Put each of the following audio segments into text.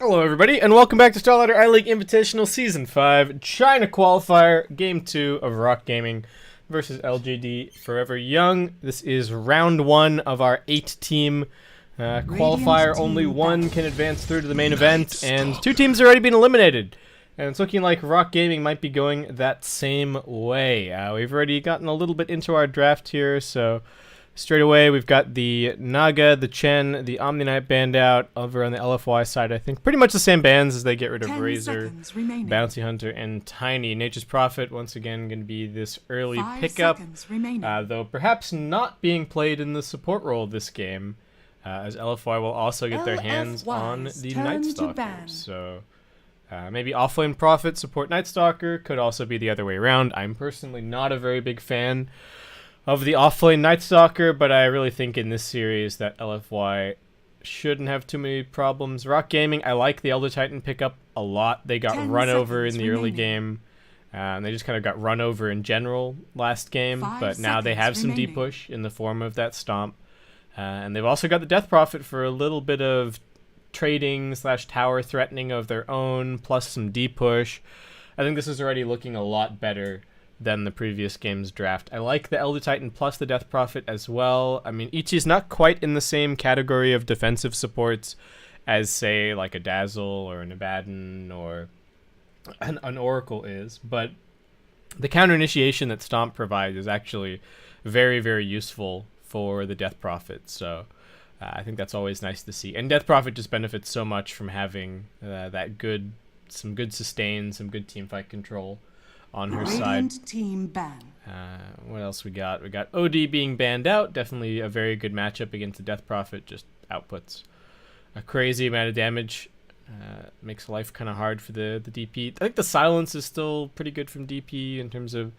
Hello everybody, and welcome back to StarLadder iLeague Invitational Season 5, China Qualifier, Game 2 of Rock Gaming versus LGD.Forever Young. This is round 1 of our 8-team qualifier. Only one can advance through to the main event, and 2 teams have already been eliminated. And it's looking like Rock Gaming might be going that same way. We've already gotten a little bit into our draft here, so straight away we've got the Naga, the Chen, the Omni-Knight banned out. Over on the LFY side, I think pretty much the same bans as they get rid of Razor, Bounty Hunter, and Tiny. Nature's Prophet, once again, going to be this early pickup, though perhaps not being played in the support role this game, as LFY will also get their hands on the Night Stalker. So maybe Offlane Prophet, support Night Stalker, could also be the other way around. I'm personally not a very big fan of the offlane Night Stalker, but I really think in this series that LFY shouldn't have too many problems. Rock Gaming, I like the Elder Titan pickup a lot. They got run over in the early game, and they just kind of got run over in general last game, but now they have some deep push in the form of that Stomp. And they've also got the Death Prophet for a little bit of trading / tower threatening of their own, plus some deep push. I think this is already looking a lot better than the previous game's draft. I like the Elder Titan plus the Death Prophet as well. I mean, Ichi's not quite in the same category of defensive supports as, say, like a Dazzle or an Abaddon or an Oracle is, but the counter initiation that Stomp provides is actually very, very useful for the Death Prophet, so I think that's always nice to see. And Death Prophet just benefits so much from having some good sustain, some good teamfight control on her side. Team ban. What else we got? We got OD being banned out. Definitely a very good matchup against the Death Prophet. Just outputs a crazy amount of damage. Makes life kind of hard for the DP. I think the silence is still pretty good from DP in terms of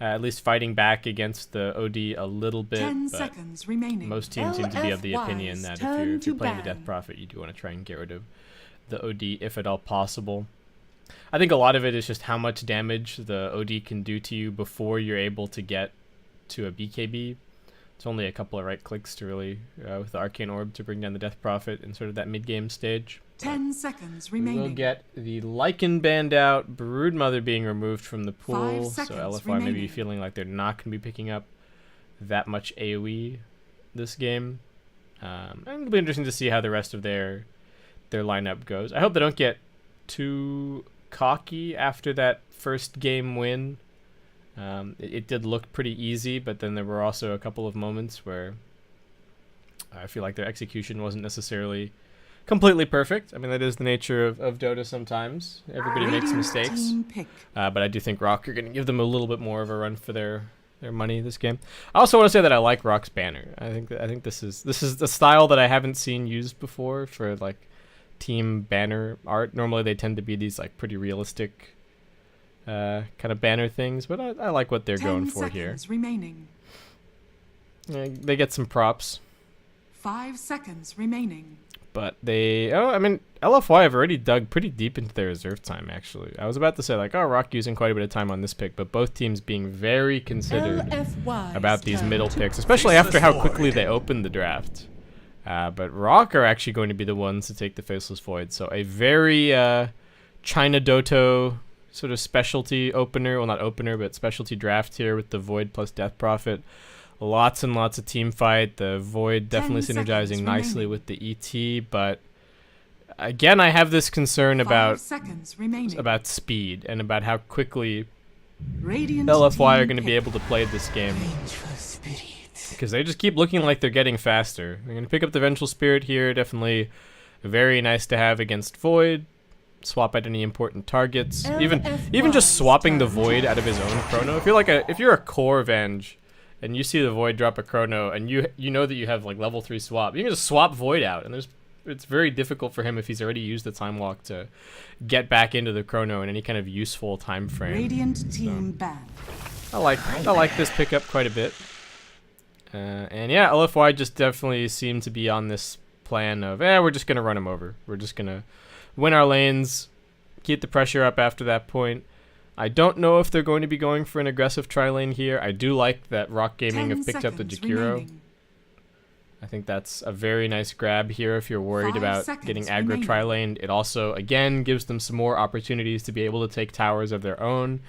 at least fighting back against the OD a little bit. 10 seconds remaining. Most teams seem to be of the opinion that if you're playing the Death Prophet, you do want to try and get rid of the OD if at all possible. I think a lot of it is just how much damage the OD can do to you before you're able to get to a BKB. It's only a couple of right clicks to really, with the Arcane Orb, to bring down the Death Prophet in sort of that mid-game stage. 10 seconds remaining. We'll get the Lycan banned out, Broodmother being removed from the pool, so LFY may be feeling like they're not going to be picking up that much AoE this game. And it'll be interesting to see how the rest of their lineup goes. I hope they don't get too cocky after that first game win. It did look pretty easy, but then there were also a couple of moments where I feel like their execution wasn't necessarily completely perfect. I mean, that is the nature of Dota sometimes. Everybody makes mistakes. But I do think Rock are going to give them a little bit more of a run for their money this game. I also want to say that I like Rock's banner. I think this is the style that I haven't seen used before for like team banner art. Normally they tend to be these like pretty realistic kind of banner things, but I like what they're going for here. Remaining. They get some props. 5 seconds remaining. But I mean, LFY have already dug pretty deep into their reserve time, actually. I was about to say, like, Rock using quite a bit of time on this pick, but both teams being very considered about these middle picks, especially after how quickly they opened the draft. But Rock are actually going to be the ones to take the Faceless Void. So a very China Doto sort of specialty opener. Well, not opener, but specialty draft here with the Void plus Death Prophet. Lots and lots of team fight. The Void definitely synergizing nicely with the ET. But again, I have this concern about speed and about how quickly LFY are going to be able to play this game. Because they just keep looking like they're getting faster. They're going to pick up the Vengeful Spirit here. Definitely very nice to have against Void. Swap at any important targets. Even just swapping the Void out of his own Chrono. If you're a core Venge and you see the Void drop a Chrono and you know that you have like level 3 swap, you can just swap Void out, and it's very difficult for him if he's already used the Time Walk to get back into the Chrono in any kind of useful time frame. Radiant team ban. I like this pickup quite a bit. And yeah, LFY just definitely seem to be on this plan of, we're just going to run him over. We're just going to win our lanes, keep the pressure up after that point. I don't know if they're going to be going for an aggressive tri-lane here. I do like that Rock Gaming have picked up the Jakiro. I think that's a very nice grab here if you're worried 5 about seconds getting aggro remaining. tri-laned. It also, again, gives them some more opportunities to be able to take towers of their own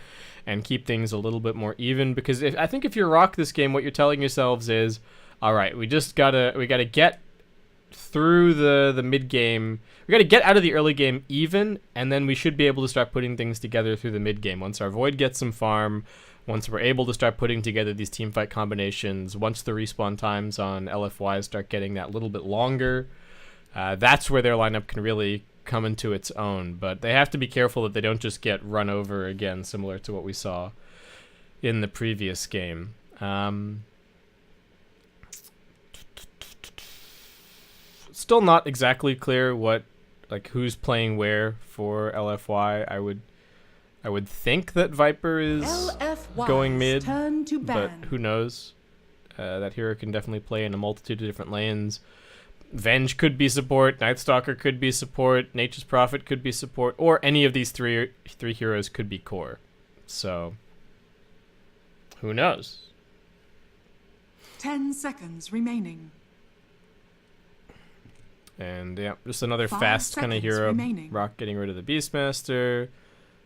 and keep things a little bit more even. Because I think if you rock this game, what you're telling yourselves is, all right, we gotta get through the mid game. We gotta get out of the early game even, and then we should be able to start putting things together through the mid game. Once our Void gets some farm, once we're able to start putting together these teamfight combinations, once the respawn times on LFY start getting that little bit longer, that's where their lineup can really come into its own. But they have to be careful that they don't just get run over again, similar to what we saw in the previous game. Still not exactly clear who's playing where for LFY. I would think that Viper is LFY's going mid, turn to but ban. who knows? That hero can definitely play in a multitude of different lanes. Venge could be support, Nightstalker could be support, Nature's Prophet could be support, or any of these three heroes could be core. So, who knows? 10 seconds remaining. And yeah, just another 5 fast kind of seconds hero. remaining. Rock getting rid of the Beastmaster.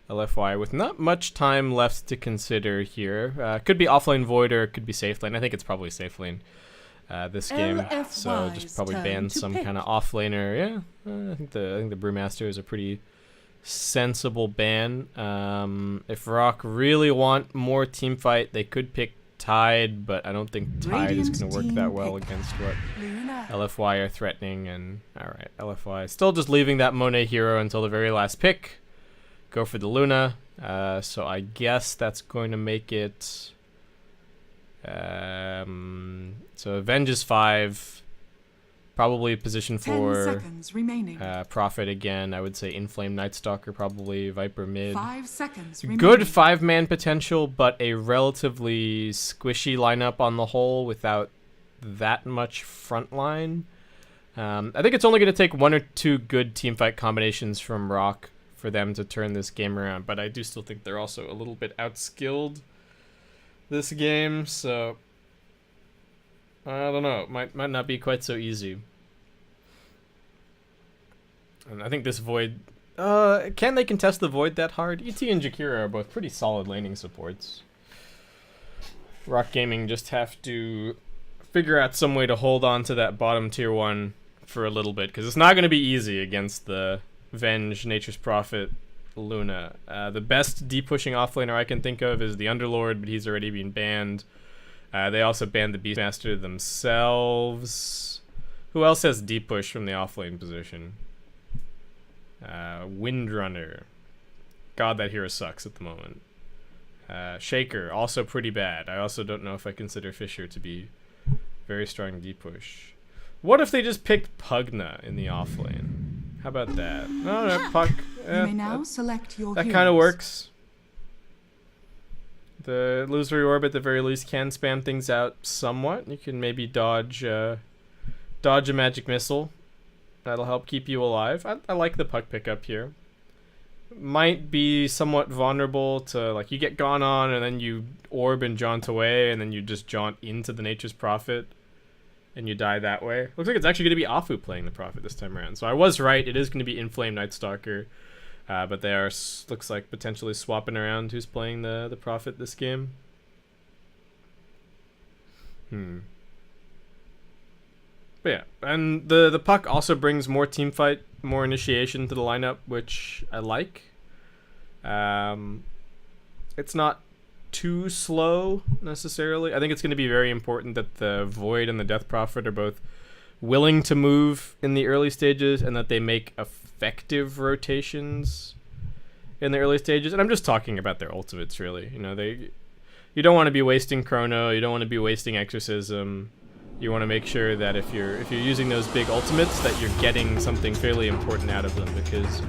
LFY with not much time left to consider here. Could be offlane Void or it could be safe lane. I think it's probably safe lane this game. So LFY's just probably turn ban to some pick. kind of offlaner. Yeah, I think the Brewmaster is a pretty sensible ban. If Rock really want more team fight, they could pick Tide, but I don't think Tide is going to work that well against what LFY are threatening. And alright, LFY still just leaving that Monet hero until the very last pick. Go for the Luna. So I guess that's going to make it... so Avenge is 5. Probably position 10 for seconds remaining. Prophet again. I would say Inflame Nightstalker, probably Viper mid. 5 seconds remaining. Good 5-man potential, but a relatively squishy lineup on the whole without that much frontline. I think it's only going to take 1 or 2 good teamfight combinations from Rock for them to turn this game around, but I do still think they're also a little bit outskilled this game, so I don't know. Might not be quite so easy. And I think this Void... can they contest the Void that hard? ET and Jakira are both pretty solid laning supports. Rock Gaming just have to figure out some way to hold on to that bottom tier 1 for a little bit, because it's not going to be easy against the Venge, Nature's Prophet, Luna. The best D-pushing offlaner I can think of is the Underlord, but he's already been banned. They also banned the Beastmaster themselves. Who else has D-push from the offlane position? Windrunner. God, that hero sucks at the moment. Shaker, also pretty bad. I also don't know if I consider Fisher to be very strong D-push. What if they just picked Pugna in the offlane? How about that? No, Puck. You may now select your That heroes. kind of works. The Illusory Orb at the very least can spam things out somewhat. You can maybe dodge a magic missile. That'll help keep you alive. I like the Puck pickup here. Might be somewhat vulnerable to, like, you get gone on and then you orb and jaunt away and then you just jaunt into the Nature's Prophet and you die that way. Looks like it's actually going to be Afu playing the Prophet this time around. So I was right. It is going to be Inflame Nightstalker. But they are, looks like, potentially swapping around who's playing the Prophet this game. But yeah, and the Puck also brings more teamfight, more initiation to the lineup, which I like. It's not too slow necessarily. I think it's going to be very important that the Void and the Death Prophet are both willing to move in the early stages and that they make effective rotations in the early stages. And I'm just talking about their ultimates, really. You know, you don't want to be wasting Chrono, you don't want to be wasting Exorcism. You want to make sure that if you're using those big ultimates, that you're getting something fairly important out of them, because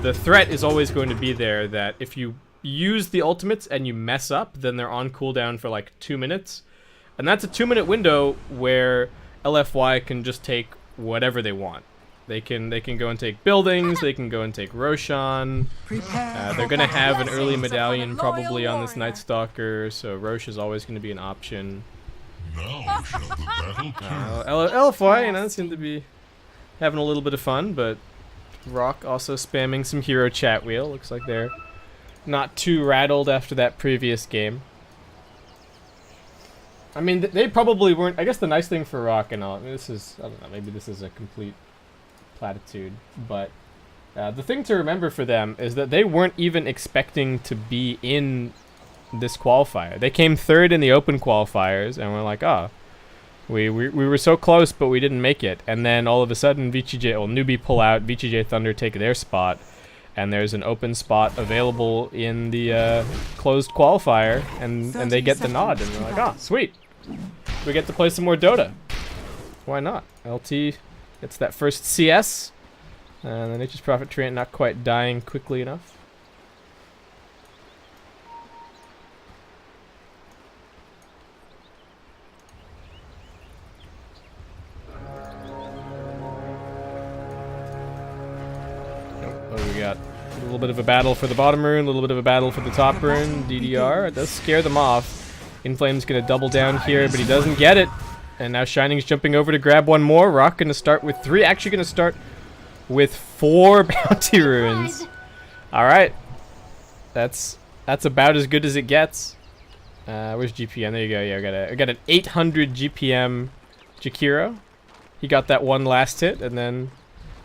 the threat is always going to be there that if you use the ultimates and you mess up, then they're on cooldown for like 2 minutes, and that's a 2-minute window where LFY can just take whatever they want. They can go and take buildings, they can go and take Roshan. They're going to have an early medallion probably on this Nightstalker, so Rosh is always going to be an option. Now shall the battle commence. LFY, you know, seem to be having a little bit of fun, but Rock also spamming some hero chat wheel. Looks like they're not too rattled after that previous game. I mean, they probably weren't. I guess the nice thing for Rock and all, I mean, this is, I don't know, maybe this is a complete platitude, but the thing to remember for them is that they weren't even expecting to be in this qualifier. They came third in the open qualifiers, and we're like, oh, we were so close, but we didn't make it. And then all of a sudden, Newbie pull out, VGJ Thunder take their spot, and there's an open spot available in the closed qualifier, and they get the nod, and we're like, oh, sweet. We get to play some more Dota. Why not? LT gets that first CS, and the Nature's Prophet Treant not quite dying quickly enough. What do we got? A little bit of a battle for the bottom rune, a little bit of a battle for the top rune. DDR, it does scare them off. Inflame's gonna double down here, but he doesn't get it. And now Shining's jumping over to grab one more. Rock gonna start with 3, actually gonna start with 4 bounty runes. Alright. That's about as good as it gets. Where's GPM? There you go. Yeah, I got an 800 GPM Jakiro. He got that one last hit, and then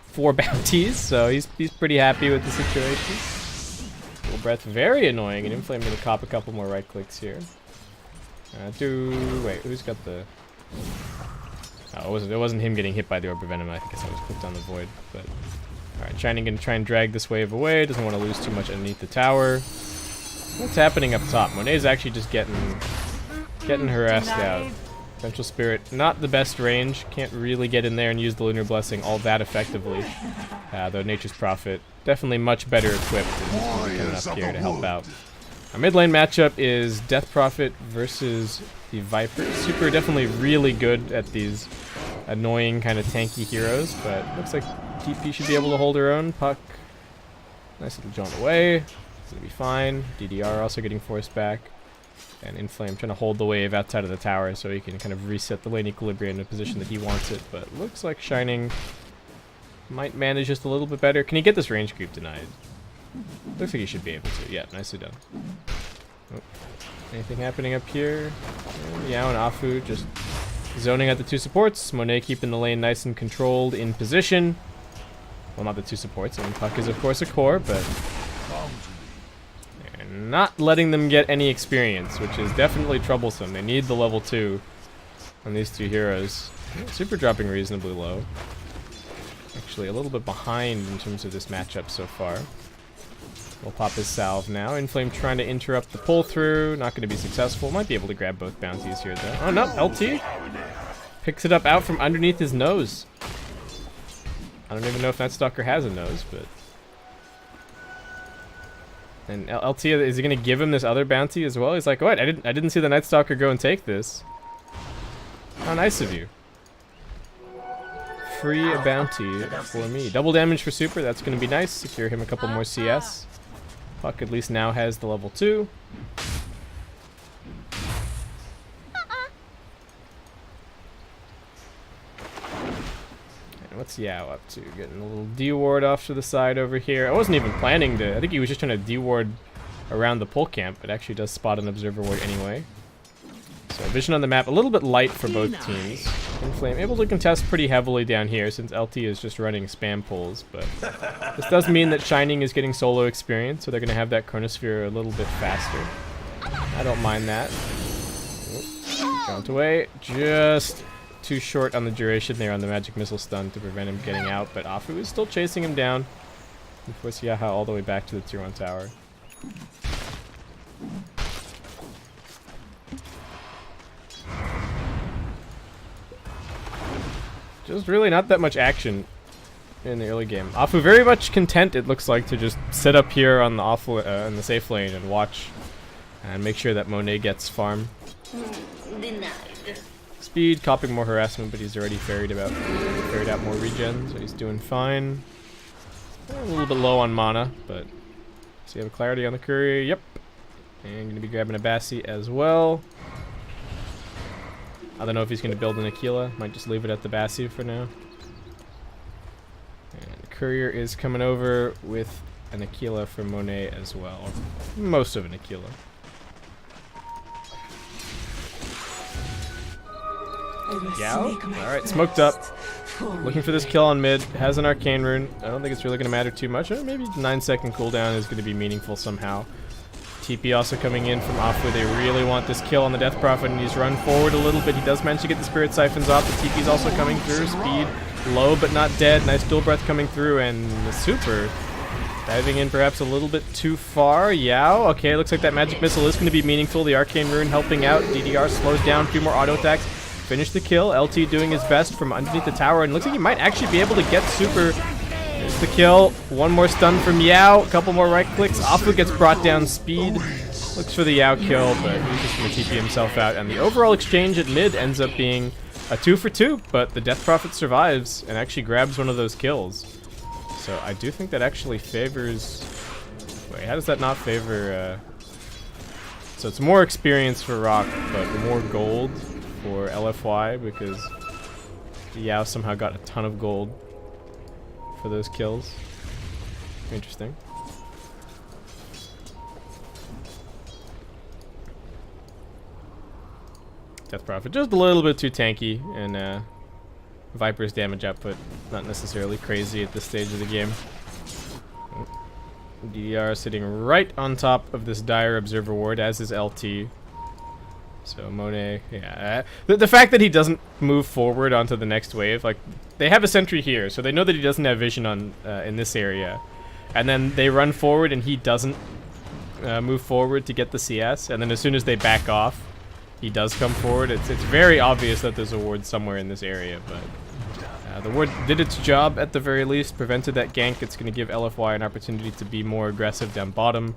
4 bounties, so he's pretty happy with the situation. Full breath, very annoying, and Inflame gonna cop a couple more right clicks here. Wait, who's got the? Oh, it wasn't him getting hit by the Orb of Venom. I guess I was clicked on the Void, but all right, Shining gonna try and drag this wave away. Doesn't want to lose too much underneath the tower. What's happening up top? Monet's actually just getting harassed out. Central Spirit, not the best range. Can't really get in there and use the Lunar Blessing all that effectively. Though Nature's Prophet, definitely much better equipped and coming up here to help out. Our mid lane matchup is Death Prophet versus the Viper. Super definitely really good at these annoying kind of tanky heroes, but looks like TP should be able to hold her own. Puck, nice little jaunt away. It's gonna be fine. DDR also getting forced back. And Inflame trying to hold the wave outside of the tower so he can kind of reset the lane equilibrium in a position that he wants it. But looks like Shining might manage just a little bit better. Can he get this range creep denied? Looks like he should be able to. Yeah, nicely done. Oh. Anything happening up here? Yao and Afu just zoning at the 2 supports. Monet keeping the lane nice and controlled in position. Well, not the 2 supports. I mean, Puck is, of course, a core, but not letting them get any experience, which is definitely troublesome. They need the level 2 on these 2 heroes. Super dropping reasonably low. Actually, a little bit behind in terms of this matchup so far. We'll pop his salve now. Inflame trying to interrupt the pull through. Not going to be successful. Might be able to grab both bounties here, though. Oh, no. LT picks it up out from underneath his nose. I don't even know if that stalker has a nose, but... And LT, is he gonna give him this other bounty as well? He's like, what? I didn't see the Night Stalker go and take this. How nice of you. Free a bounty for me. Double damage for Super, that's gonna be nice. Secure him a couple more CS. Puck at least now has the level 2. What's Yao up to? Getting a little D-ward off to the side over here. I wasn't even planning to. I think he was just trying to D-ward around the pull camp, but actually does spot an observer ward anyway. So vision on the map, a little bit light for both teams. Inflame able to contest pretty heavily down here since LT is just running spam pulls, but this does mean that Shining is getting solo experience, so they're going to have that Chronosphere a little bit faster. I don't mind that. Count away. Just too short on the duration there on the magic missile stun to prevent him getting out, but Afu is still chasing him down. And force Yaha all the way back to the tier 1 tower. Just really not that much action in the early game. Afu very much content, it looks like, to just sit up here on the in the safe lane and watch and make sure that Monet gets farm. Speed, copying more harassment, but he's already ferried out more regen, so he's doing fine. A little bit low on mana, but so you have a clarity on the courier. Yep. And gonna be grabbing a Bassi as well. I don't know if he's going to build an Aquila. Might just leave it at the Basskip for now. And Courier is coming over with an Aquila for Monet as well. Most of an Aquila. Yao? Alright, smoked up. Looking for this kill on mid. Has an Arcane Rune. I don't think it's really going to matter too much. Or maybe 9-second cooldown is going to be meaningful somehow. TP also coming in from Afu. They really want this kill on the Death Prophet, and he's run forward a little bit. He does manage to get the Spirit Siphons off. The TP's also coming through. Speed low but not dead. Nice dual breath coming through, and the Super diving in perhaps a little bit too far. Yao. Okay, looks like that Magic Missile is going to be meaningful. The Arcane Rune helping out. DDR slows down. A few more auto attacks. Finish the kill. LT doing his best from underneath the tower, and looks like he might actually be able to get Super. There's the kill. One more stun from Yao. A couple more right clicks. Afu gets brought down. Speed looks for the Yao kill, but he's just going to TP himself out. And the overall exchange at mid ends up being a 2 for 2, but the Death Prophet survives and actually grabs one of those kills. So I do think that actually favors... Wait, how does that not favor... So it's more experience for Rock, but more gold for LFY, because Yao somehow got a ton of gold for those kills. Interesting. Death Prophet just a little bit too tanky, and Viper's damage output not necessarily crazy at this stage of the game. DDR sitting right on top of this Dire Observer Ward, as is LT. So Monet, yeah. The fact that he doesn't move forward onto the next wave, like, they have a sentry here, so they know that he doesn't have vision on in this area. And then they run forward and he doesn't move forward to get the CS, and then as soon as they back off, he does come forward. It's very obvious that there's a ward somewhere in this area, but the ward did its job at the very least, prevented that gank. It's going to give LFY an opportunity to be more aggressive down bottom,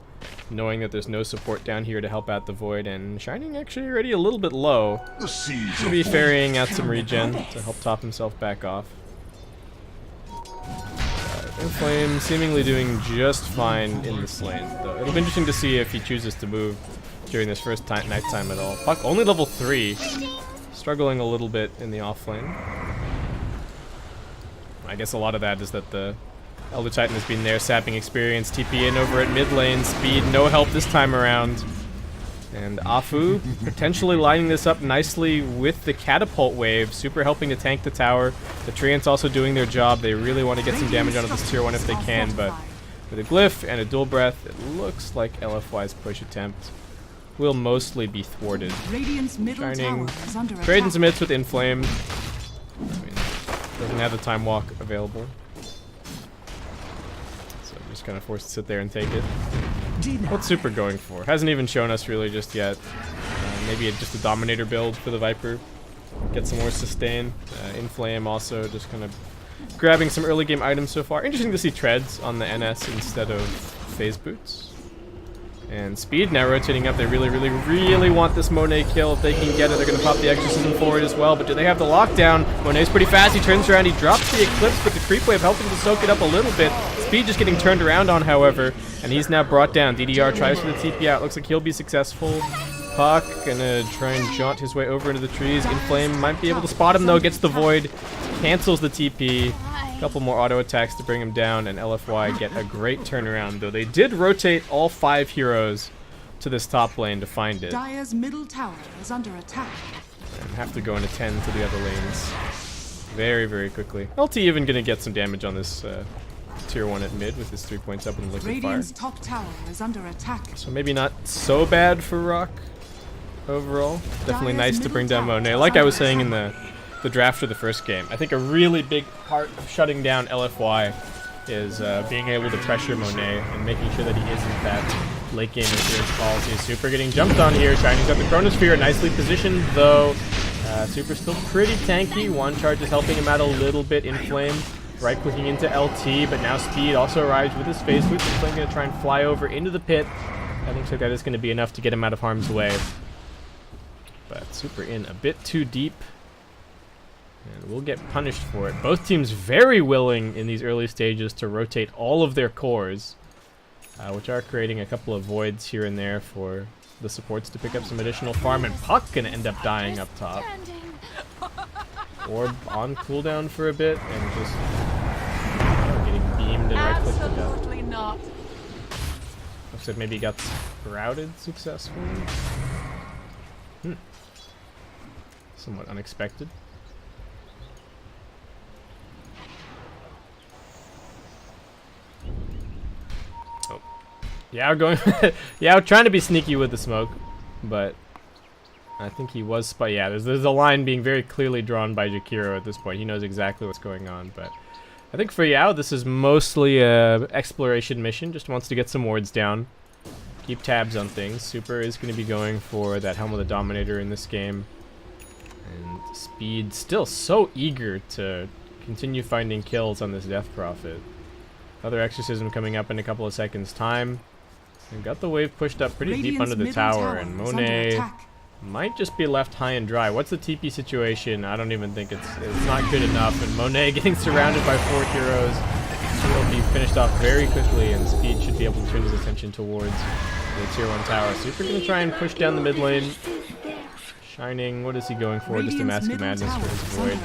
knowing that there's no support down here to help out the Void, and Shining actually already a little bit low. Should be ferrying out some regen to help top himself back off. Inflame seemingly doing just fine in this lane, though it'll be interesting to see if he chooses to move during this first nighttime at all. Puck only level 3, struggling a little bit in the off lane. I guess a lot of that is that the Elder Titan has been there, sapping experience. TP in over at mid lane. Speed, no help this time around. And Afu potentially lining this up nicely with the catapult wave. Super helping to tank the tower. The Treants also doing their job. They really want to get some damage out of this tier 1 if they can, but with a glyph and a dual breath, it looks like LFY's push attempt will mostly be thwarted. Shining, trading some hits with Inflame. Doesn't have the time walk available, so I'm just kind of forced to sit there and take it. What's Super going for? Hasn't even shown us really just yet. Maybe just a Dominator build for the Viper. Get some more sustain. Inflame also just kind of grabbing some early game items so far. Interesting to see treads on the NS instead of phase boots. And Speed now rotating up. They really want this Monet kill. If they can get it, they're going to pop the Exorcism forward as well. But do they have the lockdown? Monet's pretty fast. He turns around. He drops the Eclipse, but the creep wave helps him to soak it up a little bit. Speed just getting turned around on, however. And he's now brought down. DDR tries for the TP out. Looks like he'll be successful. Puck gonna try and jaunt his way over into the trees. Inflame might be able to spot him, though. Gets the Void. Cancels the TP. Couple more auto attacks to bring him down, and LFY get a great turnaround, though they did rotate all 5 heroes to this top lane to find it. Dire's middle tower is under attack. And have to go into 10 to the other lanes very quickly. LT even gonna get some damage on this tier 1 at mid with his 3 points up in the Liquid Fire. Radiant's top tower is under attack. So maybe not so bad for Rock overall. Definitely nice to bring down Monet. Like I was saying in the draft of the first game, I think a really big part of shutting down LFY is being able to pressure Monet and making sure that he isn't that late game insurance policy. Super getting jumped on here. Shining's got the Chronosphere, nicely positioned though. Super still pretty tanky. One charge is helping him out a little bit. Inflame right clicking into LT, but now Speed also arrives with his phase boots. Inflame gonna try and fly over into the pit. I think that is gonna be enough to get him out of harm's way. But Super in a bit too deep, and we'll get punished for it. Both teams very willing in these early stages to rotate all of their cores, which are creating a couple of voids here and there for the supports to pick up some additional farm, and Puck gonna end up dying up top. orb on cooldown for a bit and just getting beamed and right clicked to death. Absolutely not. Looks like maybe he got sprouted successfully. Somewhat unexpected. Oh. Yeah, going. Yeah, trying to be sneaky with the smoke, but I think he was. Yeah, there's a line being very clearly drawn by Jakiro at this point. He knows exactly what's going on, but I think for Yao, this is mostly a exploration mission. Just wants to get some wards down, keep tabs on things. Super is going to be going for that Helm of the Dominator in this game. And Speed still so eager to continue finding kills on this Death Prophet. Another Exorcism coming up in a couple of seconds' time. And got the wave pushed up pretty deep under the tower, and Monet might just be left high and dry. What's the TP situation? I don't even think it's not good enough. And Monet getting surrounded by 4 heroes. He'll be finished off very quickly, and Speed should be able to turn his attention towards the tier 1 tower. Super gonna try and push down the mid lane. Shining, what is he going for? Just a Mask of Madness for his Void.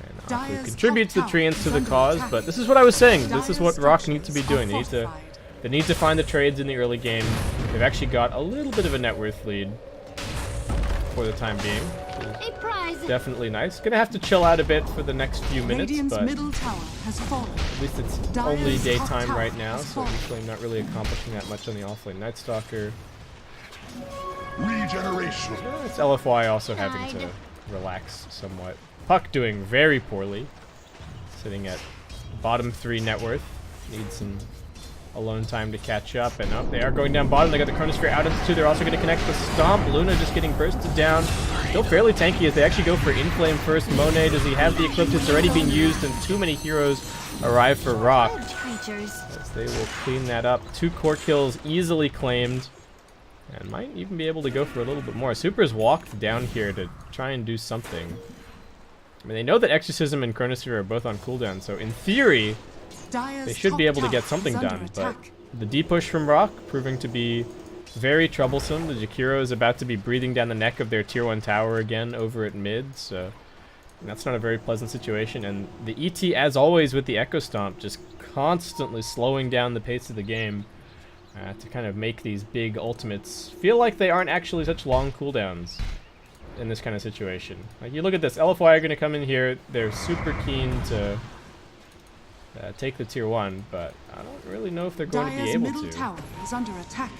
And Aku contributes the treants to the cause, but this is what I was saying. This is what Rock need to be doing. They need to find the trades in the early game. They've actually got a little bit of a net worth lead for the time being. Definitely nice. Gonna have to chill out a bit for the next few minutes, but at least it's only daytime right now, so Inflame not really accomplishing that much on the offlane. Night Stalker. Regeneration. It's LFY also having to relax somewhat. Puck doing very poorly. Sitting at bottom 3 net worth. Needs some alone time to catch up. And they are going down bottom. They got the Chronosphere out into 2. They're also going to connect the Stomp. Luna just getting bursted down. Still fairly tanky as they actually go for Inflame first. Monet, does he have the Eclipse? It's already being used, and too many heroes arrive for Rock. As they will clean that up. 2 core kills easily claimed. And might even be able to go for a little bit more. Super's walked down here to try and do something. I mean, they know that Exorcism and Chronosphere are both on cooldown, so in theory, they should be able to get something done. But the D-push from Rock proving to be very troublesome. The Jakiro is about to be breathing down the neck of their tier 1 tower again over at mid, so that's not a very pleasant situation. And the ET, as always with the Echo Stomp, just constantly slowing down the pace of the game. To kind of make these big ultimates feel like they aren't actually such long cooldowns in this kind of situation. Like, you look at this, LFY are going to come in here, they're super keen to take the tier 1, but I don't really know if they're going to be able middle to. Tower is under attack.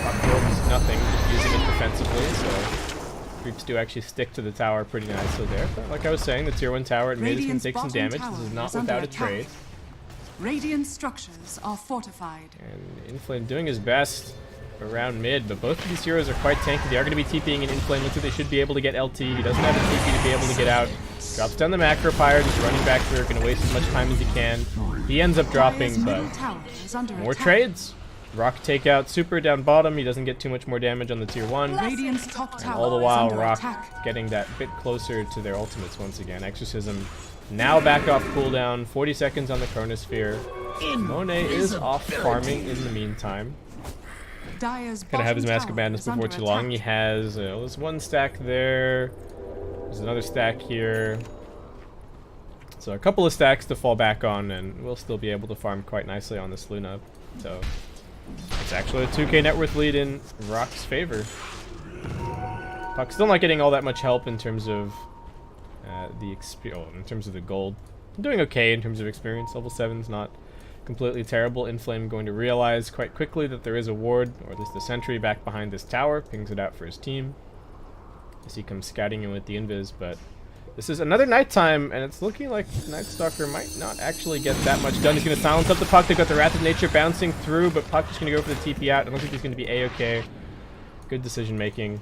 Upgrow's nothing, just using it defensively, so creeps do actually stick to the tower pretty nicely there. But like I was saying, the tier 1 tower at mid is going to take some damage. This is not without a trade. Radiant structures are fortified. And Inflame doing his best around mid, but both of these heroes are quite tanky. They are going to be TPing in Inflame. Looks like they should be able to get LT. He doesn't have a TP to be able to get out. Drops down the Macro Pyre, just running back through. Going to waste as much time as he can. He ends up dropping, but more trades. Rock take out Super down bottom. He doesn't get too much more damage on the tier 1. Radiant's top And tower all the while, is under Rock attack. getting that bit closer to their ultimates once again. Exorcism now back off cooldown. 40 seconds on the Chronosphere. Monet is off farming in the meantime. Dire's Gonna have his bottom Mask of tower Madness is before under too long. He attack. has there's 1 stack there. There's another stack here. So a couple of stacks to fall back on, and we'll still be able to farm quite nicely on this Luna. So it's actually a 2k net worth lead in Rock's favor. Puck's still not getting all that much help in terms of in terms of the gold. I'm doing okay in terms of experience. Level 7's not completely terrible. Inflame going to realize quite quickly that there is a ward, or at least a sentry back behind this tower. Pings it out for his team as he comes scouting in with the invis, but this is another nighttime, and it's looking like Night Stalker might not actually get that much done. He's going to silence up the Puck. They've got the Wrath of Nature bouncing through, but Puck is going to go for the TP out. I don't think he's going to be A-okay. Good decision making.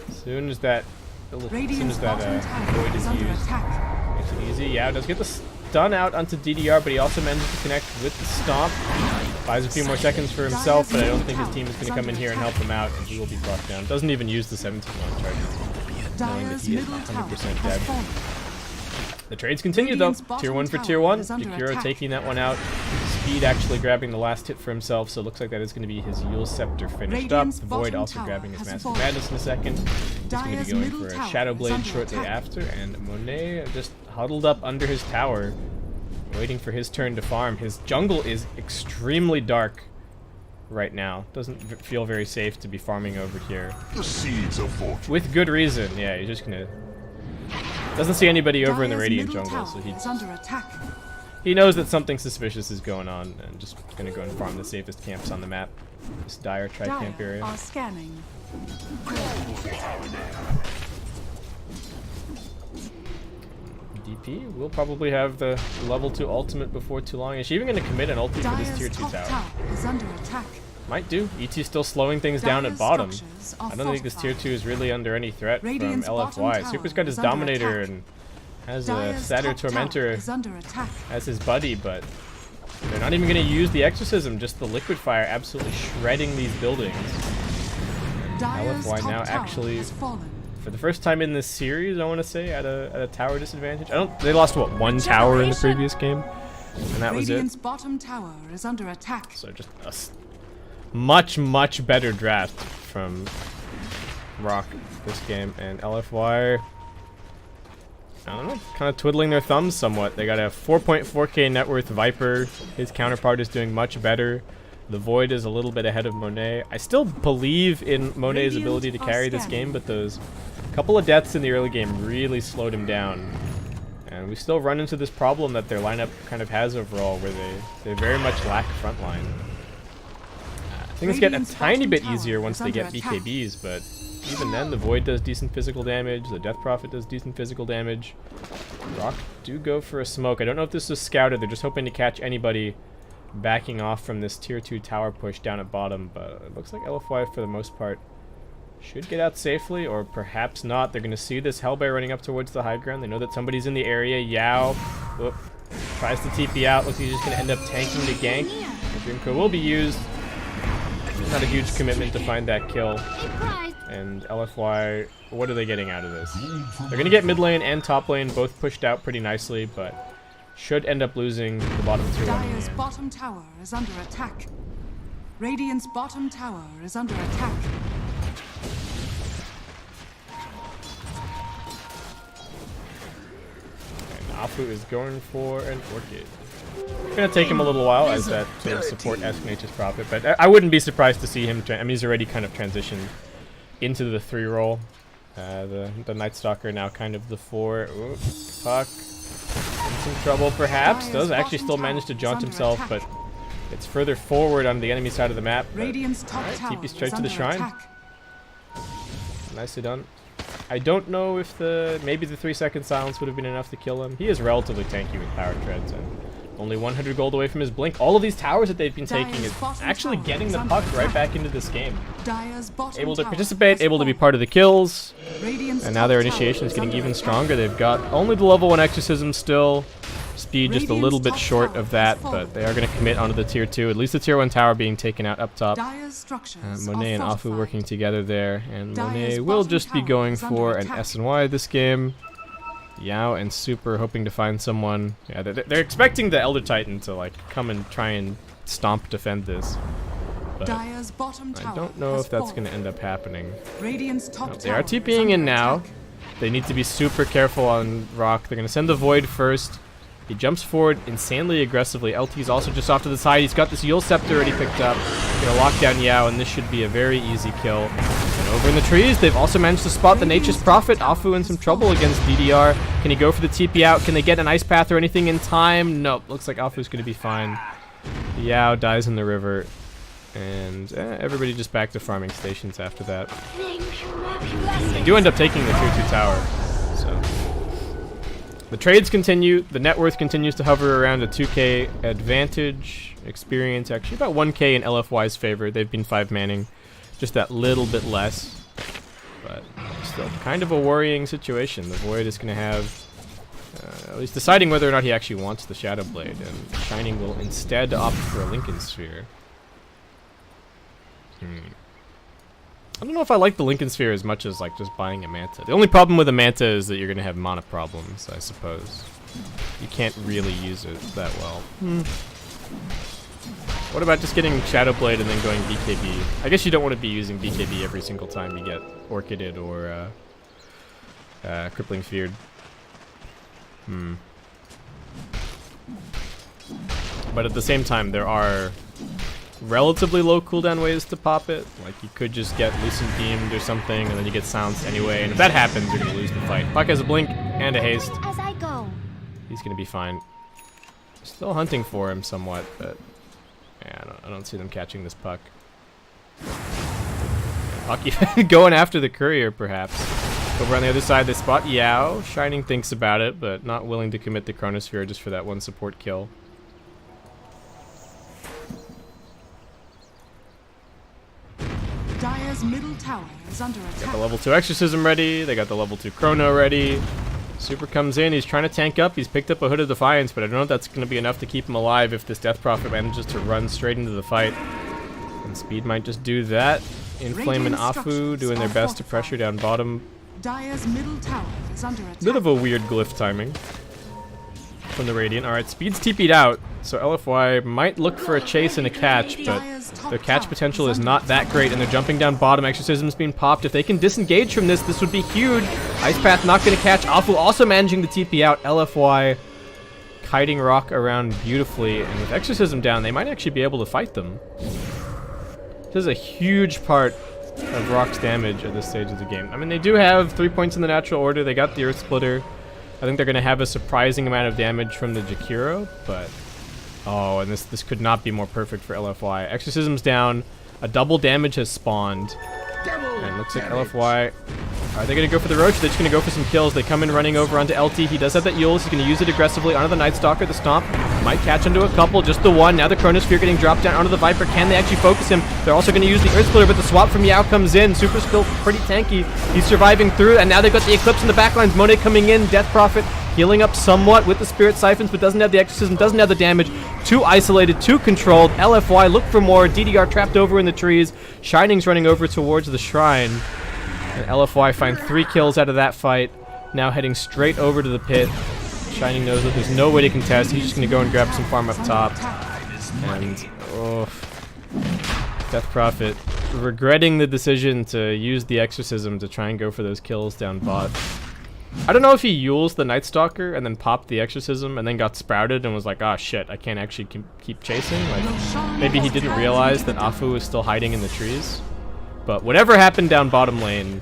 As soon as that void is used, makes it easy. Yeah, does get the stun out onto DDR, but he also manages to connect with the Stomp. Buys a few more seconds for himself, but I don't think his team is going to come in here and help him out, and he will be brought down. Doesn't even use the 17 on charges, knowing that he is 100% dead. The trades continue though. Tier 1 for tier 1. Jakiro taking that one out. Speed actually grabbing the last hit for himself, so it looks like that is going to be his Yule Scepter finished Radiant's up. The Void bottom also tower grabbing his has Massive fallen. Madness in a second. He's going to Dire's be going middle for a tower Shadow is Blade under shortly attack. after, and Monet just huddled up under his tower, waiting for his turn to farm. His jungle is extremely dark right now. Doesn't feel very safe to be farming over here. The seeds of fortune. With good reason, yeah, he's just gonna... Doesn't see anybody over in the Dire's Radiant middle jungle, tower so is under attack. he knows that something suspicious is going on, and just gonna go and farm the safest camps on the map. This Dire tri-camp Dire area. are scanning. DP will probably have the level 2 ultimate before too long. Is she even gonna commit an ulti for this Dire's tier 2 top tower? tower is under attack. Might do. ET's still slowing things down at Dire's bottom. structures are I don't think this tier 2 is really under any threat Radiant's from bottom LFY. tower Super's got his is under Dominator attack. and has a Dire's Satyr top tower Tormentor is under attack. as his buddy, but they're not even going to use the Exorcism, just the Liquid Fire absolutely shredding these buildings. Dire's LFY top now tower actually, has fallen. for the first time in this series, I want to say, at a tower disadvantage. They lost, what, one tower in the previous game? And that was it. Radiant's bottom tower is under attack. So just a much, much better draft from Rock this game. And LFY, I don't know, kind of twiddling their thumbs somewhat. They got a 4.4k net worth Viper. His counterpart is doing much better. The Void is a little bit ahead of Monet. I still believe in Monet's Radiant ability to are carry this scanning. game, but those couple of deaths in the early game really slowed him down. And we still run into this problem that their lineup kind of has overall, where they very much lack frontline. Things get a Radiant's tiny bottom bit tower easier once is they get under attack. BKBs, but even then the Void does decent physical damage, the Death Prophet does decent physical damage. Rock do go for a smoke. I don't know if this was scouted, they're just hoping to catch anybody backing off from this tier 2 tower push down at bottom, but it looks like LFY for the most part should get out safely, or perhaps not. They're going to see this Hellbear running up towards the high ground. They know that somebody's in the area. Yao whoop, tries to TP out. Looks like he's just going to end up tanking the gank. The Dreamco will be used. Not a huge commitment to find that kill. And LFY, what are they getting out of this? They're going to get mid lane and top lane both pushed out pretty nicely, but should end up losing the bottom tier 1 in the Dire's end. bottom tower is under attack. Radiant's bottom tower is under attack. And Afu is going for an Orchid. It's going to take him a little while as that sort of support-esque Nature's Prophet, but I wouldn't be surprised to see him, I mean, he's already kind of transitioned into the 3 role. The Night Stalker now kind of the 4. Ooh, Puck in some trouble perhaps. Does actually still manage to jaunt himself, but it's further forward on the enemy side of the map. Radiant's top Alright, tower TP straight is to the under shrine. attack. Nicely done. I don't know if maybe the 3-second silence would have been enough to kill him. He is relatively tanky with power treads and only 100 gold away from his blink. All of these towers that they've been taking is actually getting the puck right back into this game. Dire's bottom Able to tower participate, has able to be fallen. part of the kills, Radiant's and now their top tower initiation is getting under even attack. stronger. They've got only the level 1 Exorcism still. Speed just a little bit Radiant's top short tower of that, has fallen. but they are going to commit onto the tier 2. At least the tier 1 tower being taken out up top. Dire's structures Monet and are Afu fortified. working together there, and Dire's Monet will bottom just be tower going is under for an attack. S&Y this game. Yao and Super hoping to find someone. Yeah, they're expecting the Elder Titan to like come and try and stomp defend this, but Dire's bottom tower I don't know has if that's fallen. going to end up happening. Radiant's top They are tower is TPing under in now. attack. They need to be super careful on Rock. They're going to send the Void first. He jumps forward insanely aggressively. LT's also just off to the side. He's got this Yule Scepter already picked up. Going to lock down Yao, and this should be a very easy kill. And over in the trees, they've also managed to spot the Nature's Prophet. Afu in some trouble against DDR. Can he go for the TP out? Can they get an Ice Path or anything in time? Nope. Looks like Afu's going to be fine. Yao dies in the river. And everybody just back to farming stations after that. They do end up taking the tier 2 tower. So the trades continue. The net worth continues to hover around a 2k advantage. Experience actually about 1k in LFY's favor. They've been 5-manning just that little bit less. But still kind of a worrying situation. The Void is going to have at least deciding whether or not he actually wants the Shadow Blade. And Shining will instead opt for a Lincoln Sphere. I don't know if I like the Lincoln Sphere as much as like just buying a Manta. The only problem with a Manta is that you're going to have mana problems, I suppose. You can't really use it that well. What about just getting Shadow Blade and then going BKB? I guess you don't want to be using BKB every single time you get Orchided or Crippling Feared. But at the same time, there are relatively low cooldown ways to pop it. Like, you could just get Lucent Beamed or something, and then you get silenced anyway. And if that happens, you're going to lose the fight. Puck has a blink and a haste. As I go. He's going to be fine. Still hunting for him somewhat, but yeah, I don't see them catching this puck. Puck going after the courier, perhaps. Over on the other side, they spot Yao. Shining thinks about it, but not willing to commit the Chronosphere just for that one support kill. Dire's middle tower is under attack. Got the level 2 Exorcism ready. They got the level 2 Chrono ready. Super comes in. He's trying to tank up. He's picked up a Hood of Defiance, but I don't know if that's going to be enough to keep him alive if this Death Prophet manages to run straight into the fight. And Speed might just do that. Inflame and Afu doing their best to pressure down bottom. Dire's middle tower is under attack. Bit of a weird glyph timing from the Radiant. Alright, Speed's TP'd out, so LFY might look for a chase and a catch, but their catch potential is not that great, and they're jumping down bottom. Exorcism's being popped. If they can disengage from this, this would be huge. Ice Path not going to catch. Afu also managing to TP out. LFY kiting Rock around beautifully, and with Exorcism down, they might actually be able to fight them. This is a huge part of Rock's damage at this stage of the game. I mean, they do have 3 points in the natural order. They got the Earth Splitter. I think they're going to have a surprising amount of damage from the Jakiro, but... Oh, and this could not be more perfect for LFY. Exorcism's down. A double damage has spawned. And looks like LFY... Are they going to go for the Roach? They're just going to go for some kills. They come in running over onto LT. He does have that Eul's. He's going to use it aggressively onto the Night Stalker. The Stomp might catch onto a couple. Just the one. Now the Chronosphere getting dropped down onto the Viper. Can they actually focus him? They're also going to use the Earth Splitter, but the swap from Yao comes in. Super still pretty tanky. He's surviving through, and now they've got the Eclipse in the backlines. Monet coming in. Death Prophet healing up somewhat with the Spirit Siphons, but doesn't have the Exorcism, doesn't have the damage. Too isolated, too controlled. LFY look for more. DDR trapped over in the trees. Shining's running over towards the Shrine. And LFY find 3 kills out of that fight. Now heading straight over to the pit. Shining knows that there's no way to contest. He's just going to go and grab some farm up top. And, oh, Death Prophet regretting the decision to use the Exorcism to try and go for those kills down bot. I don't know if he Yules the Night Stalker and then popped the Exorcism and then got sprouted and was like, ah, shit, I can't actually keep chasing. Like, maybe he didn't realize that Afu was still hiding in the trees. But whatever happened down bottom lane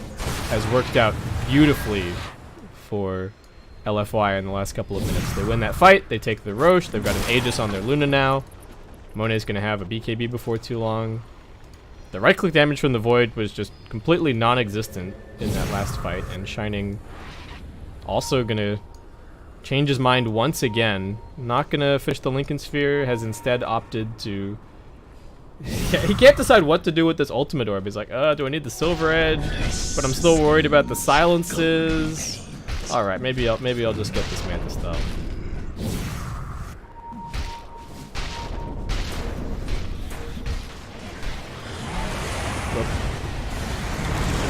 has worked out beautifully for LFY in the last couple of minutes. They win that fight, they take the Roche, they've got an Aegis on their Luna now. Monet's going to have a BKB before too long. The right-click damage from the Void was just completely non-existent in that last fight, and Shining also going to change his mind once again. Not going to fish the Lincoln Sphere, has instead opted to... he can't decide what to do with this ultimate orb. He's like, do I need the Silver Edge? But I'm still worried about the silences. Alright, maybe I'll just get this Mantis though.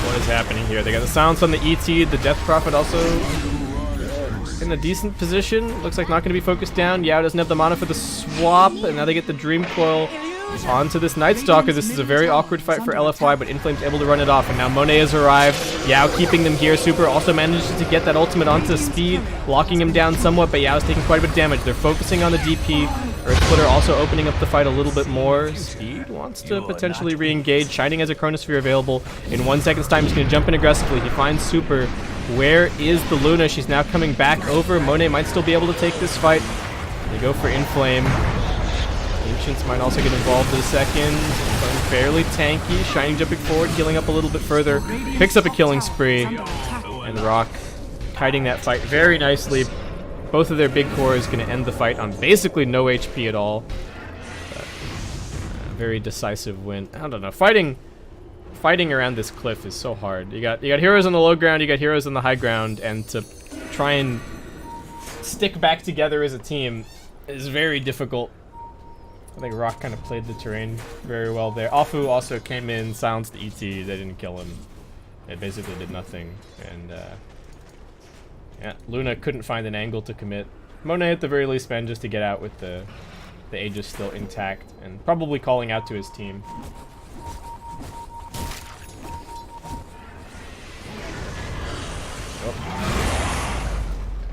What is happening here? They got the silence on the ET, the Death Prophet also in a decent position. Looks like not going to be focused down. Yao doesn't have the mana for the swap, and now they get the Dream Coil onto this Night Stalker. This is a very awkward fight for LFY, but Inflame's able to run it off, and now Monet has arrived. Yao keeping them here. Super also manages to get that ultimate onto Speed, locking him down somewhat, but Yao's taking quite a bit of damage. They're focusing on the DP. Earth Splitter also opening up the fight a little bit more. Speed wants to potentially re-engage. Shining has a Chronosphere available. In 1 second's time, he's going to jump in aggressively. He finds Super. Where is the Luna? She's now coming back over. Monet might still be able to take this fight. They go for Inflame. Ancients might also get involved in a second. Fairly tanky. Shining jumping forward, healing up a little bit further. Picks up a killing spree. And Rock kiting that fight very nicely. Both of their big core is going to end the fight on basically no HP at all. But, very decisive win. I don't know. Fighting around this cliff is so hard. You got heroes on the low ground, you got heroes on the high ground, and to try and stick back together as a team is very difficult. I think Rock kind of played the terrain very well there. Afu also came in, silenced the ET. They didn't kill him. It basically did nothing. And yeah, Luna couldn't find an angle to commit. Monet at the very least managed to get out with the the Aegis still intact, and probably calling out to his team.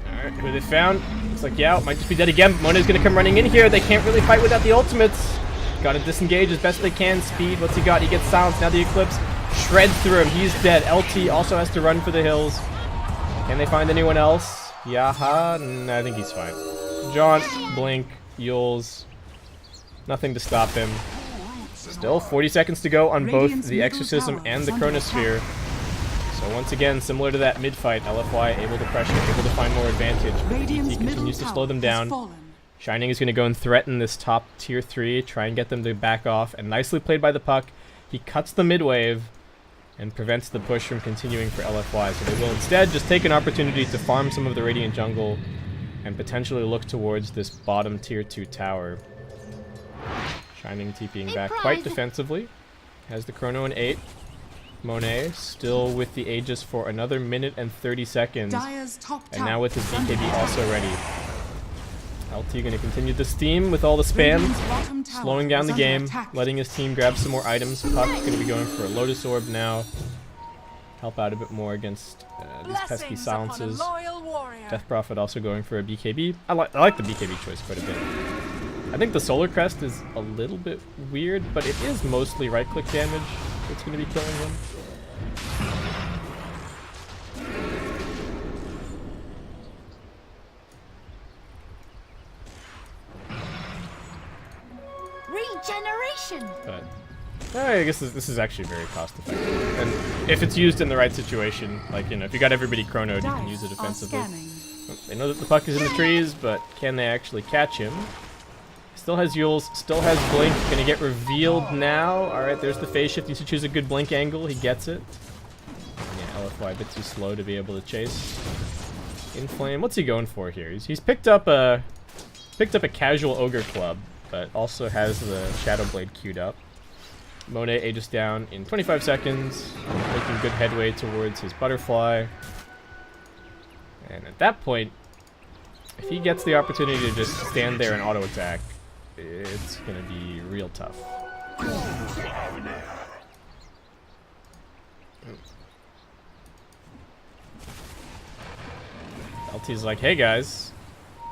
Alright, who they found? Looks like Yao might just be dead again. Monet's gonna come running in here. They can't really fight without the ultimates. Gotta disengage as best they can. Speed, what's he got? He gets silenced. Now the Eclipse shreds through him. He's dead. LT also has to run for the hills. Can they find anyone else? Yaha? Nah, I think he's fine. Jaunt, Blink, Yules. Nothing to stop him. Still 40 seconds to go on both the Exorcism and the Chronosphere. So once again, similar to that mid-fight, LFY able to pressure, able to find more advantage. But the DT continues to slow them down. Shining is going to go and threaten this top tier 3, try and get them to back off, and nicely played by the puck. He cuts the mid-wave and prevents the push from continuing for LFY, so they will instead just take an opportunity to farm some of the Radiant jungle and potentially look towards this bottom tier 2 tower. Shining TPing back quite defensively. Has the Chrono in 8. Monet still with the Aegis for another minute and 30 seconds. And now with his BKB also ready. LT going to continue the steam with all the spam, slowing down the game, letting his team grab some more items. Puck going to be going for a Lotus Orb now. Help out a bit more against these pesky silences. Death Prophet also going for a BKB. I like the BKB choice quite a bit. I think the Solar Crest is a little bit weird, but it is mostly right-click damage that's going to be killing him. Regeneration. But I guess this is actually very cost effective, and if it's used in the right situation, like, you know, if you got everybody chronoed, you can use it offensively. They know that the puck is in the trees, but can they actually catch him? Still has Yules, still has Blink, gonna get revealed now. Alright, there's the phase shift, needs to choose a good Blink angle, he gets it. Yeah, LFY a bit too slow to be able to chase. Inflame, what's he going for here? He's picked up a casual Ogre Club, but also has the Shadow Blade queued up. Monet Aegis down in 25 seconds, making good headway towards his Butterfly. And at that point, if he gets the opportunity to just stand there and auto attack, it's gonna be real tough. LT's like, hey guys,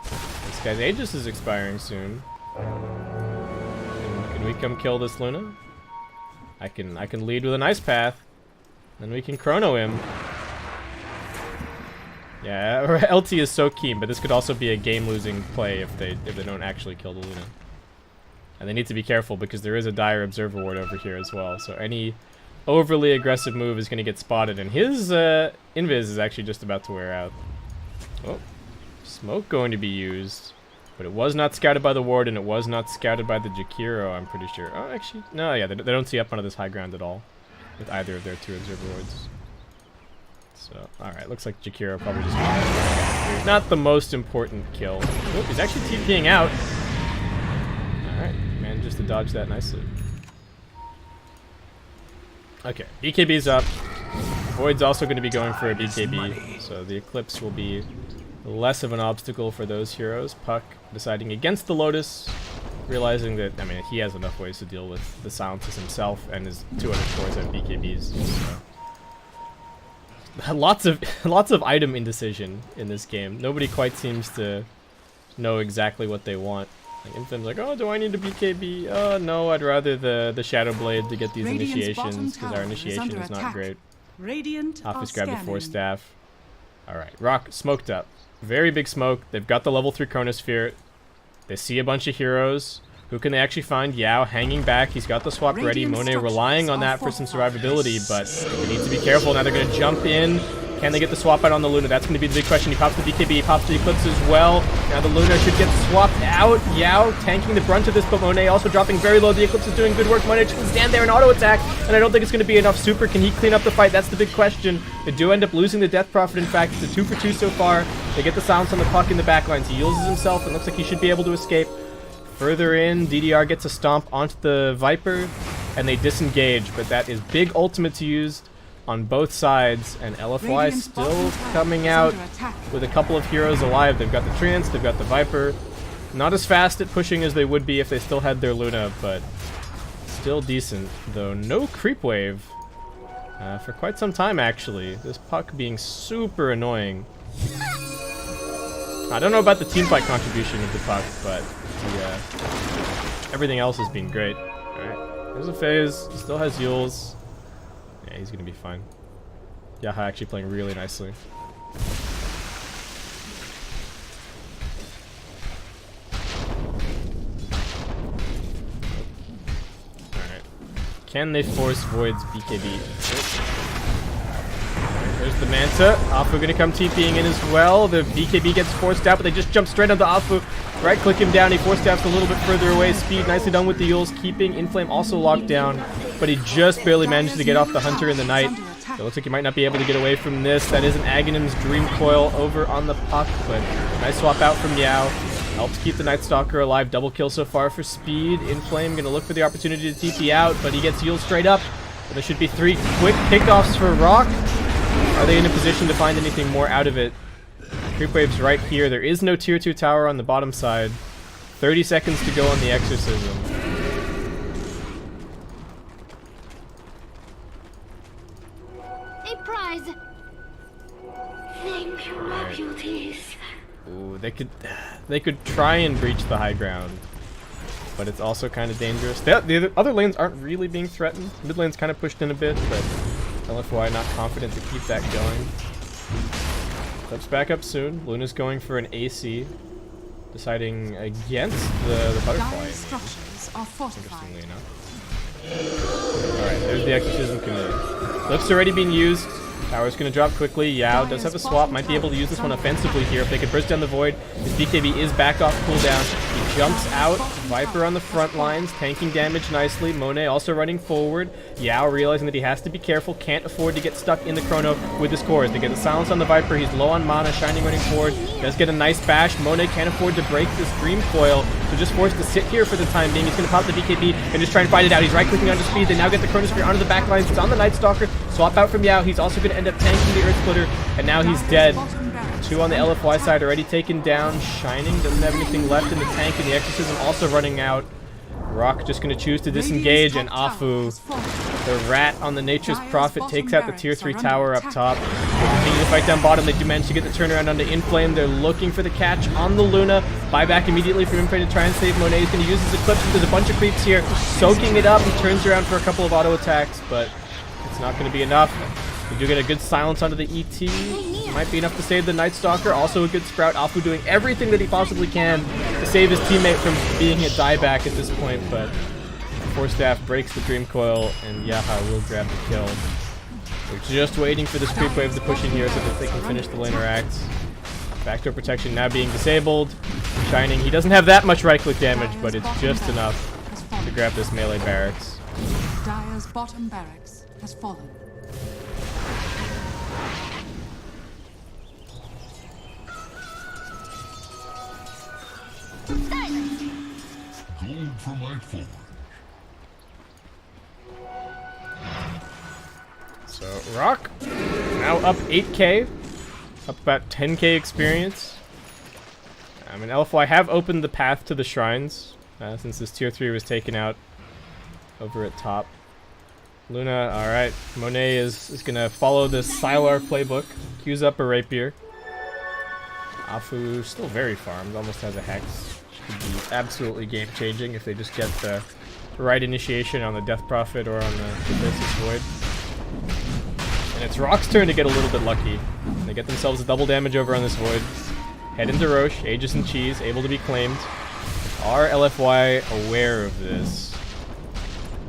this guy's Aegis is expiring soon. Can we come kill this Luna? I can lead with an Ice Path, then we can chrono him. Yeah, LT is so keen, but this could also be a game-losing play if they don't actually kill the Luna. And they need to be careful because there is a dire Observer Ward over here as well, so any overly aggressive move is going to get spotted, and his Invis is actually just about to wear out. Oh, smoke going to be used, but it was not scouted by the Ward, and it was not scouted by the Jakiro, I'm pretty sure. Oh, actually, no, yeah, they don't see up onto this high ground at all with either of their 2 Observer Wards. So, alright, looks like Jakiro probably just not the most important kill. Oh, he's actually TPing out. Alright, manages to dodge that nicely. Okay, BKB's up. Void's also going to be going for a BKB, so the Eclipse will be less of an obstacle for those heroes. Puck deciding against the Lotus, realizing that, I mean, he has enough ways to deal with the silences himself, and his 2 other cores have BKBs, so. Lots of item indecision in this game. Nobody quite seems to know exactly what they want. Like, Infam's like, oh, do I need a BKB? Oh, no, I'd rather the Shadow Blade to get these initiations, because our initiation is not great. Office grab the Force Staff. Alright, Rock smoked up. Very big smoke. They've got the level 3 Chronosphere. They see a bunch of heroes. Who can they actually find? Yao hanging back. He's got the swap ready. Monet relying on that for some survivability, but they need to be careful. Now they're going to jump in. Can they get the swap out on the Luna? That's going to be the big question. He pops the BKB, he pops the Eclipse as well. Now the Luna should get swapped out. Yao tanking the brunt of this, but Monet also dropping very low. The Eclipse is doing good work. Monet can stand there and auto attack, and I don't think it's going to be enough super. Can he clean up the fight? That's the big question. They do end up losing the Death Prophet. In fact, it's a 2 for 2 so far. They get the silence on the puck in the backlines. He uses himself and looks like he should be able to escape. Further in, DDR gets a stomp onto the Viper, and they disengage, but that is big ultimates used on both sides, and LFY still coming out with a couple of heroes alive. They've got the Trance, they've got the Viper. Not as fast at pushing as they would be if they still had their Luna, but still decent. Though no creep wave for quite some time, actually. This puck being super annoying. I don't know about the teamfight contribution of the puck, but everything else has been great. Alright, there's a phase. Still has Yules. Yeah, he's gonna be fine. Yaha actually playing really nicely. Alright. Can they force Void's BKB? There's the Manta. Afu gonna come TPing in as well. The BKB gets forced out, but they just jump straight onto Afu. Right click him down. He forced out a little bit further away. Speed nicely done with the Yules, keeping Inflame also locked down, but he just barely manages to get off the Hunter in the Night. It looks like he might not be able to get away from this. That is an Aghanim's Dream Coil over on the puck, but nice swap out from Yao. Helps keep the Night Stalker alive. Double kill so far for Speed. Inflame gonna look for the opportunity to TP out, but he gets Yules straight up. But there should be 3 quick pickoffs for Rock. Are they in a position to find anything more out of it? Creep wave's right here. There is no tier 2 tower on the bottom side. 30 seconds to go on the Exorcism. A prize. Thank you, my beauties. Ooh, they could try and breach the high ground, but it's also kind of dangerous. The other lanes aren't really being threatened. Mid lane's kind of pushed in a bit, but LFY not confident to keep that going. Clips back up soon. Luna's going for an AC, deciding against the butterfly. Structures are fortified. Interestingly enough. Alright, there's the Exorcism Canoe. Clip's already being used. Tower's gonna drop quickly. Yao does have a swap. Might be able to use this one offensively here if they could burst down the Void. His BKB is back off cooldown. He jumps out. Viper on the front lines, tanking damage nicely. Monet also running forward. Yao realizing that he has to be careful. Can't afford to get stuck in the chrono with his cores. They get the silence on the Viper. He's low on mana. Shining running forward. Does get a nice bash. Monet can't afford to break this Dream Coil, so just forced to sit here for the time being. He's gonna pop the BKB and just try and fight it out. He's right clicking onto Speed. They now get the Chronosphere onto the back lines. It's on the Night Stalker. Swap out from Yao. He's also gonna end up tanking the Earth Splitter, and now he's dead. 2 on the LFY side already taken down. Shining doesn't have anything left in the tank, and the Exorcism also running out. Rock just going to choose to disengage, and Afu, the rat on the Nature's Prophet, takes out the tier 3 tower up top. They continue to fight down bottom. They do manage to get the turnaround onto Inflame. They're looking for the catch on the Luna. Buyback immediately from Inflame to try and save Monet. He's going to use his Eclipse. There's a bunch of creeps here, soaking it up. He turns around for a couple of auto attacks, but it's not going to be enough. We do get a good silence onto the ET. Might be enough to save the Night Stalker. Also a good Sprout. Afu doing everything that he possibly can to save his teammate from being hit dieback at this point, but Force Staff breaks the Dream Coil, and Yaha will grab the kill. They're just waiting for this creep wave to push in here so that they can finish the laner act. Backdoor protection now being disabled. Shining. He doesn't have that much right-click damage, but it's just enough to grab this melee barracks. Dire's bottom barracks has fallen. Gold for my forward. So Rock now up 8k, up about 10k experience. I mean, LFY have opened the path to the shrines since this tier 3 was taken out over at top. Luna, alright. Monet is gonna follow the Sylar playbook, queues up a rapier. Afu still very farmed, almost has a Hex. Could be absolutely game-changing if they just get the right initiation on the Death Prophet or on the Basis Void. And it's Rock's turn to get a little bit lucky. They get themselves a double damage over on this Void. Head into Roche, Aegis and Cheese, able to be claimed. Are LFY aware of this?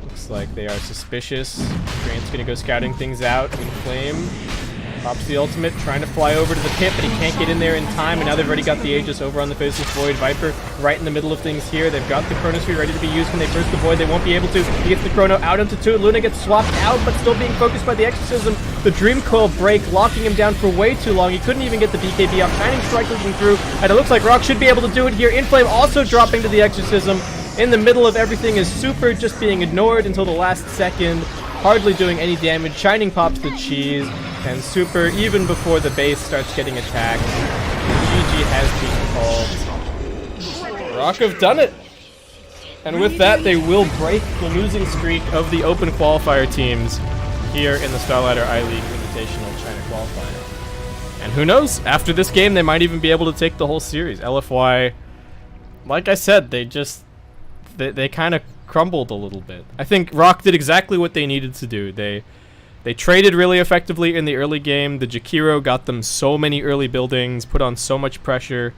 Looks like they are suspicious. Train's gonna go scouting things out. Inflame pops the ultimate, trying to fly over to the pit, but he can't get in there in time, and now they've already got the Aegis over on the Faceless Void. Viper right in the middle of things here. They've got the Chronosphere ready to be used when they burst the Void. They won't be able to. He gets the Chrono out into 2. Luna gets swapped out, but still being focused by the Exorcism. The Dream Coil break, locking him down for way too long. He couldn't even get the BKB off. Shining Strike looking through, and it looks like Rock should be able to do it here. Inflame also dropping to the Exorcism. In the middle of everything is Super just being ignored until the last second. Hardly doing any damage. Shining pops the Cheese, and Super, even before the base starts getting attacked, GG has been called. Rock have done it. And with that, they will break the losing streak of the open qualifier teams here in the StarLadder I-League Invitational China Qualifier. And who knows? After this game, they might even be able to take the whole series. LFY, like I said, they kind of crumbled a little bit. I think Rock did exactly what they needed to do. They traded really effectively in the early game. The Jakiro got them so many early buildings, put on so much pressure.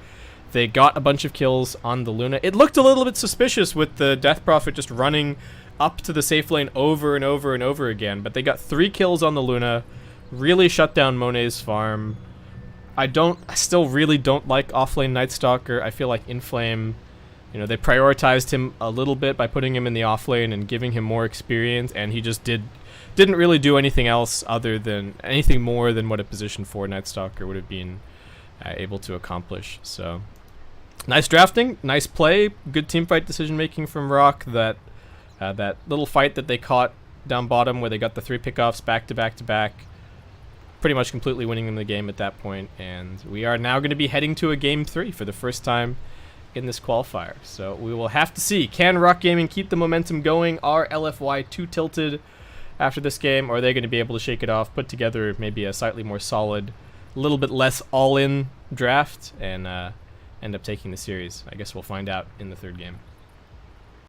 They got a bunch of kills on the Luna. It looked a little bit suspicious with the Death Prophet just running up to the safe lane over and over and over again, but they got 3 kills on the Luna, really shut down Monet's farm. I still really don't like offlane Night Stalker. I feel like Inflame, they prioritized him a little bit by putting him in the offlane and giving him more experience, and he just didn't really do anything else other than anything more than what a position 4 Night Stalker would have been able to accomplish. So nice drafting, nice play, good teamfight decision making from Rock. That little fight that they caught down bottom where they got the 3 pickoffs back to back to back, pretty much completely winning them the game at that point. And we are now going to be heading to a game 3 for the first time in this qualifier. So we will have to see, can Rock Gaming keep the momentum going? Are LFY too tilted after this game, or are they going to be able to shake it off, put together maybe a slightly more solid, a little bit less all-in draft, and end up taking the series? I guess we'll find out in the third game.